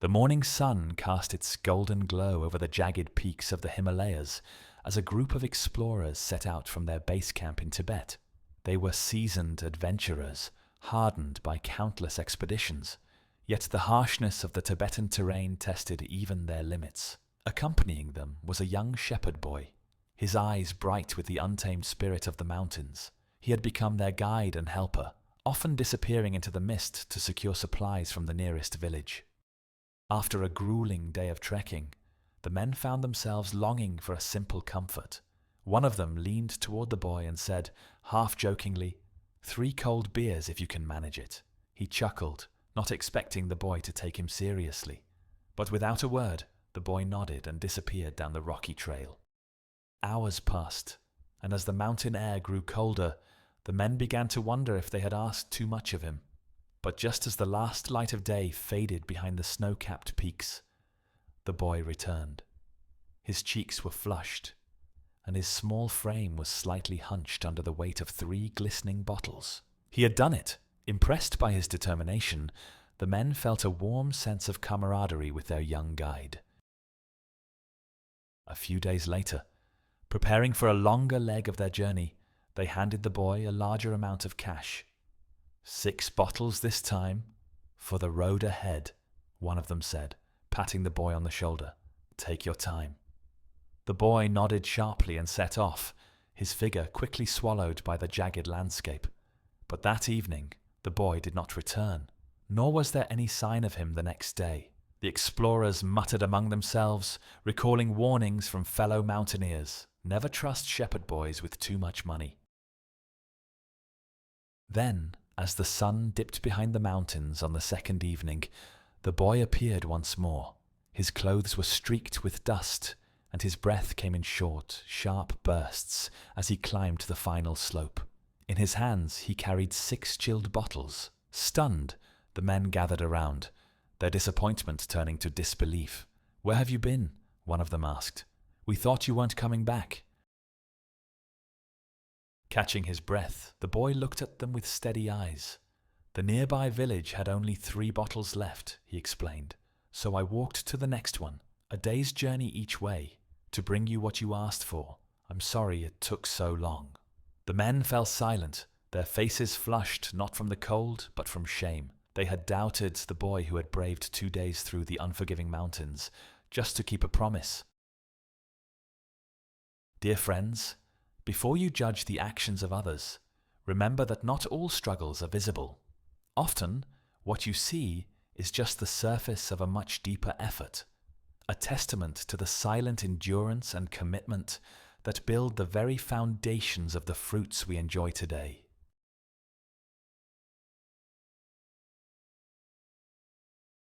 The morning sun cast its golden glow over the jagged peaks of the Himalayas as a group of explorers set out from their base camp in Tibet. They were seasoned adventurers, hardened by countless expeditions, yet the harshness of the Tibetan terrain tested even their limits. Accompanying them was a young shepherd boy, his eyes bright with the untamed spirit of the mountains. He had become their guide and helper, often disappearing into the mist to secure supplies from the nearest village. After a grueling day of trekking, the men found themselves longing for a simple comfort. One of them leaned toward the boy and said, half jokingly, "3 cold beers if you can manage it." He chuckled, not expecting the boy to take him seriously. But without a word, the boy nodded and disappeared down the rocky trail. Hours passed, and as the mountain air grew colder, the men began to wonder if they had asked too much of him. But just as the last light of day faded behind the snow-capped peaks, the boy returned. His cheeks were flushed, and his small frame was slightly hunched under the weight of 3 glistening bottles. He had done it. Impressed by his determination, the men felt a warm sense of camaraderie with their young guide. A few days later, preparing for a longer leg of their journey, they handed the boy a larger amount of cash. 6 bottles this time, for the road ahead, one of them said, patting the boy on the shoulder. Take your time. The boy nodded sharply and set off, his figure quickly swallowed by the jagged landscape. But that evening, the boy did not return, nor was there any sign of him the next day. The explorers muttered among themselves, recalling warnings from fellow mountaineers. Never trust shepherd boys with too much money. Then, as the sun dipped behind the mountains on the second evening, the boy appeared once more. His clothes were streaked with dust, and his breath came in short, sharp bursts as he climbed the final slope. In his hands he carried 6 chilled bottles. Stunned, the men gathered around, their disappointment turning to disbelief. "Where have you been?" one of them asked. "We thought you weren't coming back." Catching his breath, the boy looked at them with steady eyes. "The nearby village had only 3 bottles left," he explained, "so I walked to the next one, a day's journey each way, to bring you what you asked for. I'm sorry it took so long." The men fell silent, their faces flushed not from the cold but from shame. They had doubted the boy who had braved 2 days through the unforgiving mountains just to keep a promise. Dear friends, before you judge the actions of others, remember that not all struggles are visible. Often, what you see is just the surface of a much deeper effort, a testament to the silent endurance and commitment that build the very foundations of the fruits we enjoy today.